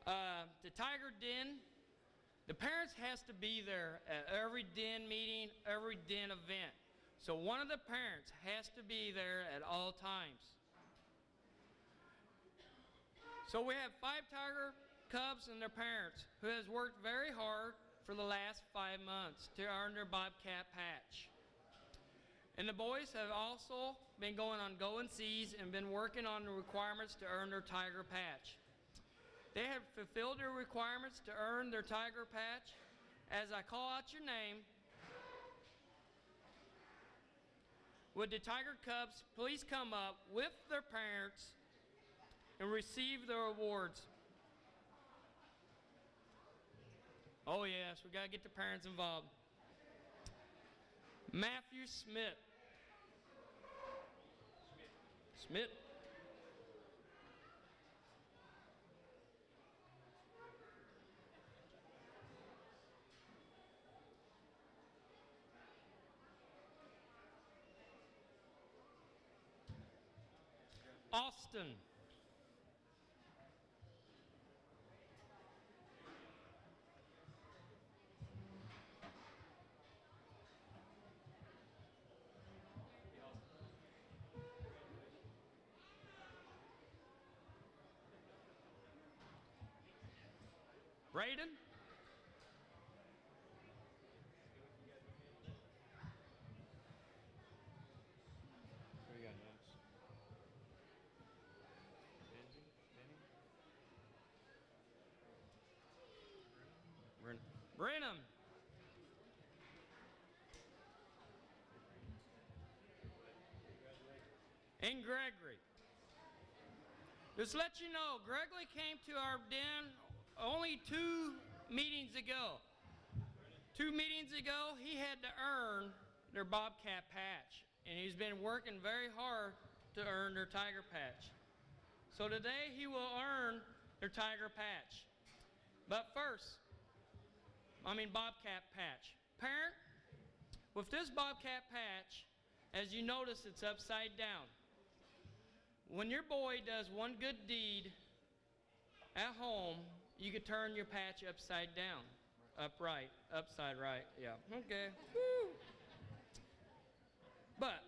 The Tiger Den, the parents has to be there at every den meeting, every den event. So one of the parents has to be there at all times. So we have 5 Tiger Cubs and their parents who has worked very hard for the last 5 months to earn their Bobcat patch. And the boys have also been going on Go and Seas and been working on the requirements to earn their Tiger patch. They have fulfilled their requirements to earn their Tiger patch. As I call out your name, would the Tiger Cubs please come up with their parents and receive their awards? Oh yes, we gotta get the parents involved. Matthew Smith. Smith. Austin. Braden. Who we got next? Brenham. And Gregory. Just let you know, Gregory came to our den only 2 meetings ago. 2 meetings ago, he had to earn their Bobcat patch, and he's been working very hard to earn their Tiger patch. So today, he will earn their Tiger patch. But first, Bobcat patch. Parent, with this Bobcat patch, as you notice, it's upside down. When your boy does one good deed at home, you could turn your patch upside down. Upright, upside right, yeah, okay. Woo. But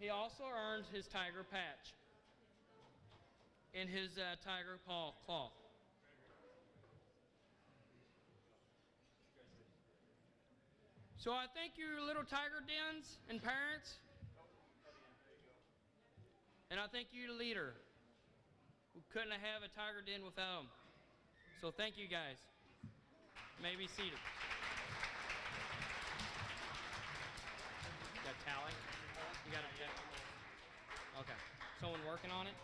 he also earns his Tiger patch in his Tiger claw. So I thank you, little Tiger Dens and parents. And I thank you, the leader. We couldn't have a Tiger Den without him. So thank you, guys. May be seated. You got tally? You got it? Okay. Someone working on it?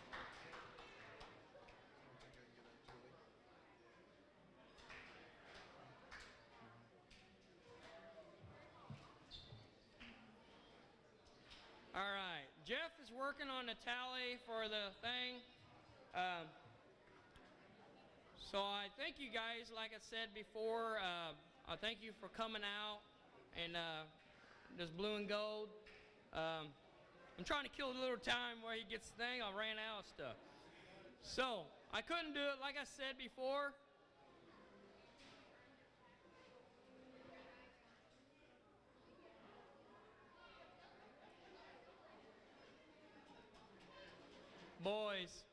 All right. Jeff is working on the tally for the thing. So I thank you guys, like I said before, I thank you for coming out and this blue and gold. I'm trying to kill a little time where he gets the thing. I ran out of stuff. So I couldn't do it like I said before. Boys,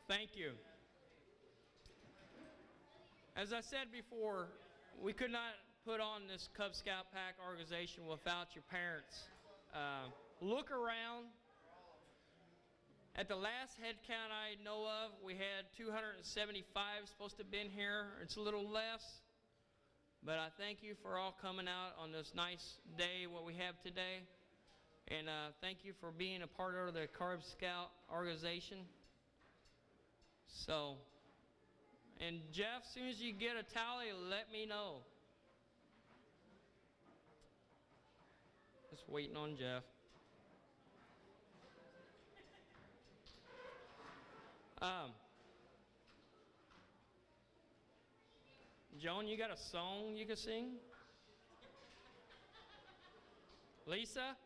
thank you. As I said before, we could not put on this Cub Scout Pack organization without your parents. Look around. At the last head count I know of, we had 275 supposed to have been here. It's a little less. But I thank you for all coming out on this nice day, what we have today. And thank you for being a part of the Cub Scout organization. So, and Jeff, as soon as you get a tally, let me know. As Just waiting on Jeff. Joan, you got a song you can sing? Lisa?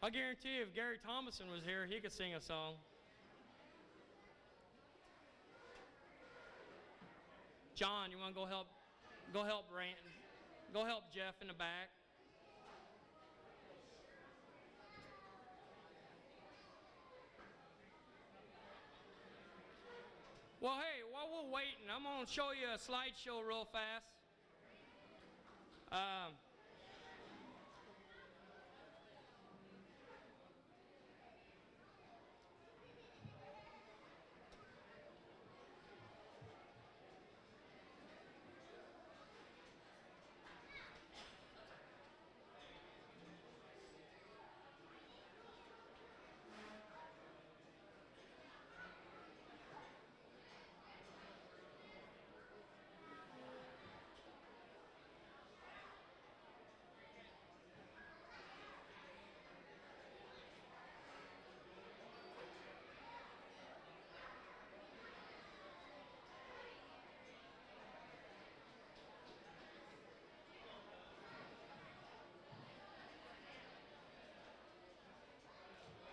I guarantee you if Gary Thomason was here, he could sing a song. John, you want to go help Jeff in the back? Well, hey, while we're waiting, I'm going to show you a slideshow real fast.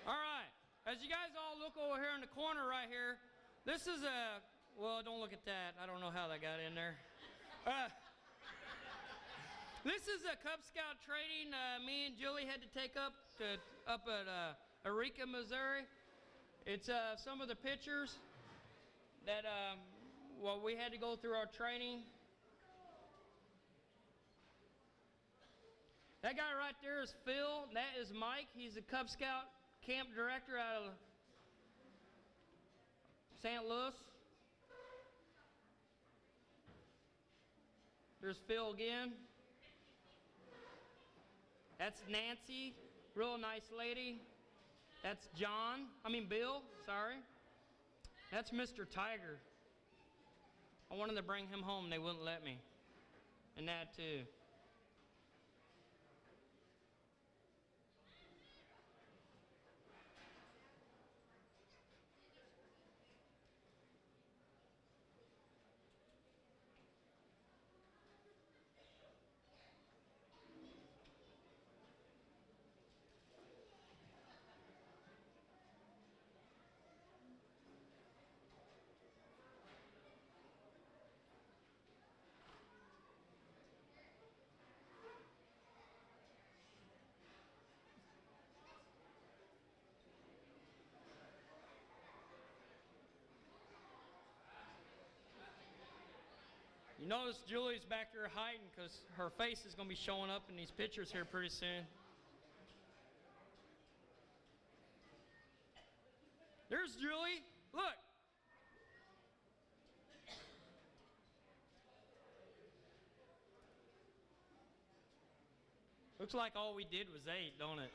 All right, as you guys all look over here in the corner right here, this is a, well, don't look at that. I don't know how that got in there. This is a Cub Scout training me and Julie had to take up at Eureka, Missouri. It's some of the pictures that well, we had to go through our training. That guy right there is Phil. That is Mike. He's a Cub Scout camp director out of St. Louis. There's Phil again. That's Nancy, real nice lady. That's Bill, sorry. That's Mr. Tiger. I wanted to bring him home, they wouldn't let me. And that too. You notice Julie's back there hiding because her face is going to be showing up in these pictures here pretty soon. There's Julie. Look. Looks like all we did was 8, don't it?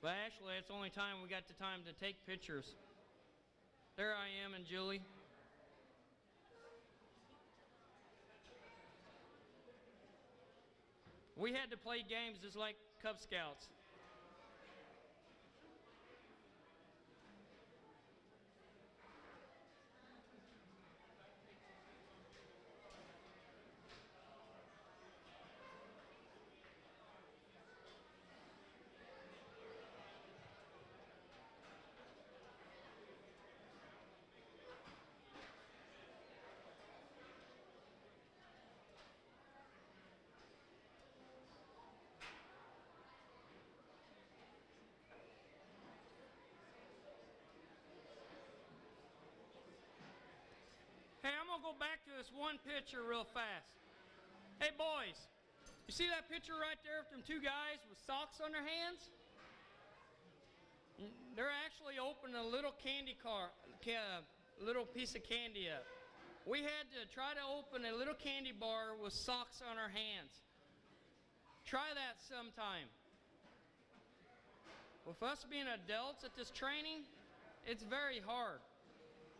But actually, it's the only time we got the time to take pictures. There I am and Julie. We had to play games just like Cub Scouts. Hey, I'm going to go back to this one picture real fast. Hey, boys, you see that picture right there of them 2 guys with socks on their hands? They're actually opening a little candy car, little piece of candy up. We had to try to open a little candy bar with socks on our hands. Try that sometime. With us being adults at this training, it's very hard.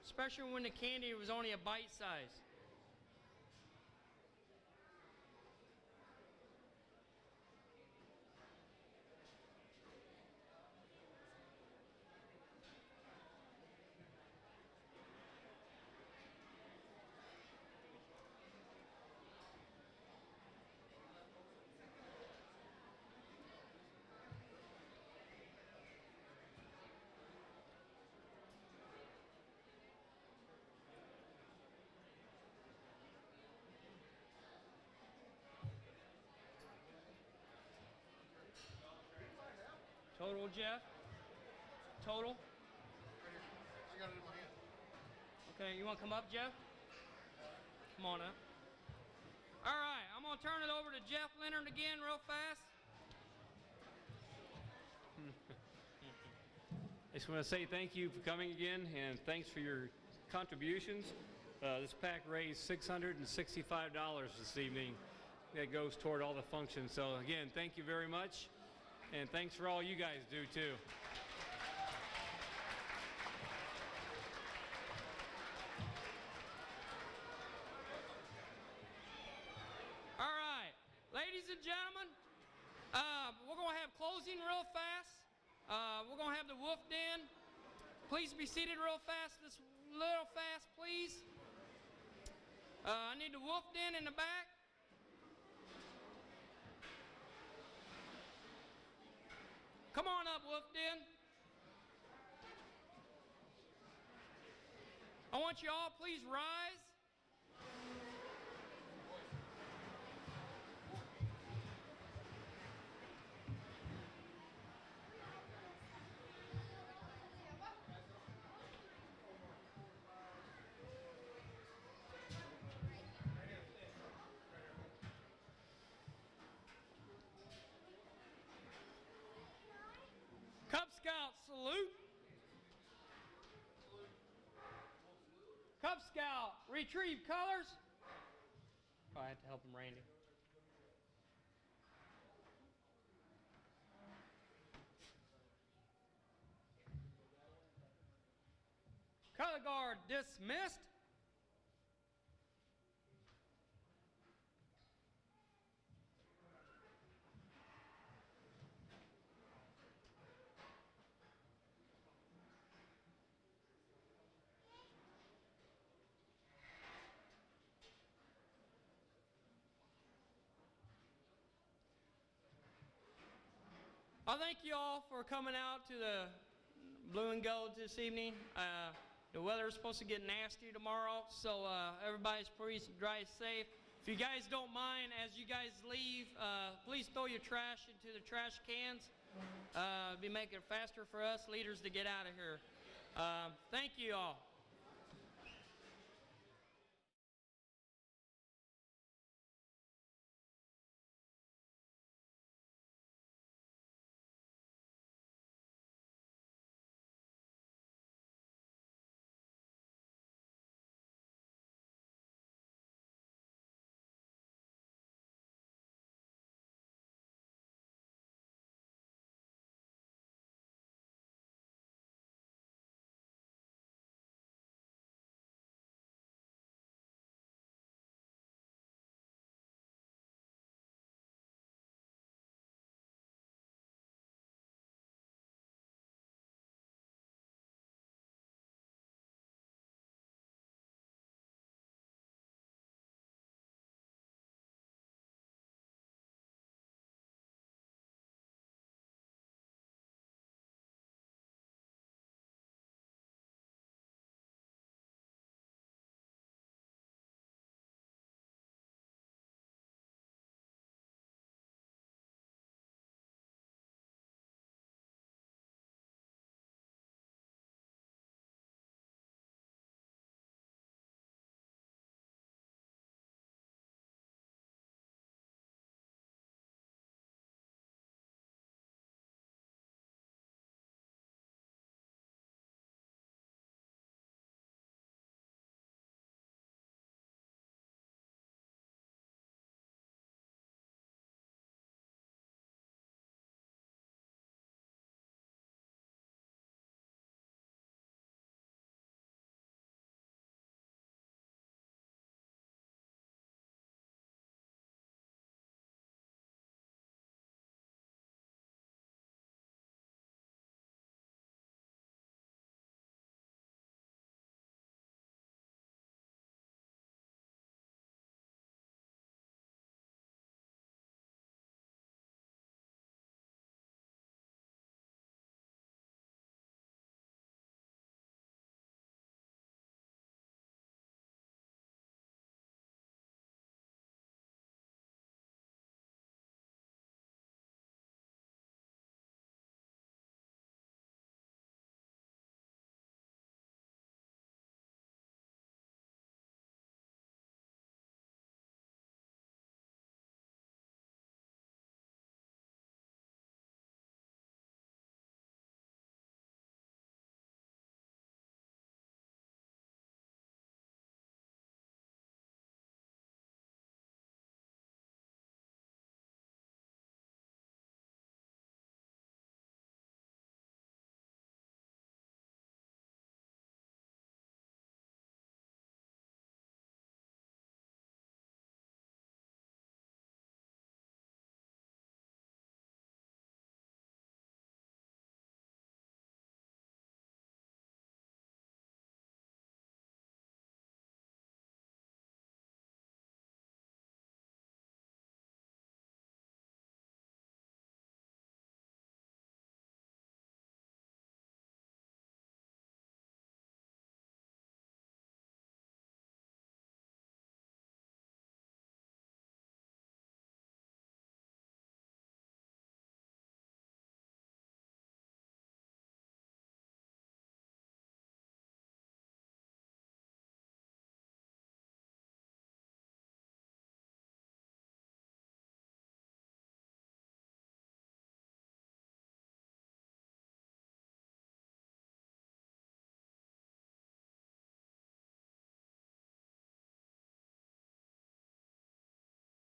Especially when the candy was only a bite size. Total, Jeff? Total? I got it in my hand. Okay, you want to come up, Jeff? Come on up. All right, I'm going to turn it over to Jeff Leonard again real fast. I just want to say thank you for coming again, and thanks for your contributions. This pack raised $665 this evening. That goes toward all the functions. So again, thank you very much, and thanks for all you guys do too. All right, ladies and gentlemen, we're going to have closing real fast. We're going to have the Wolf Den. Please be seated real fast, this little fast, please. I need the Wolf Den in the back. Come on up, Wolf Den. I want you all, please rise. Cub Scout salute. Cub Scout retrieve colors. Oh, I had to help him, Randy. Color guard dismissed. I thank you all for coming out to the Blue and Gold this evening. The weather is supposed to get nasty tomorrow, so everybody's please drive safe. If you guys don't mind, as you guys leave, please throw your trash into the trash cans. Be making it faster for us leaders to get out of here. Thank you all.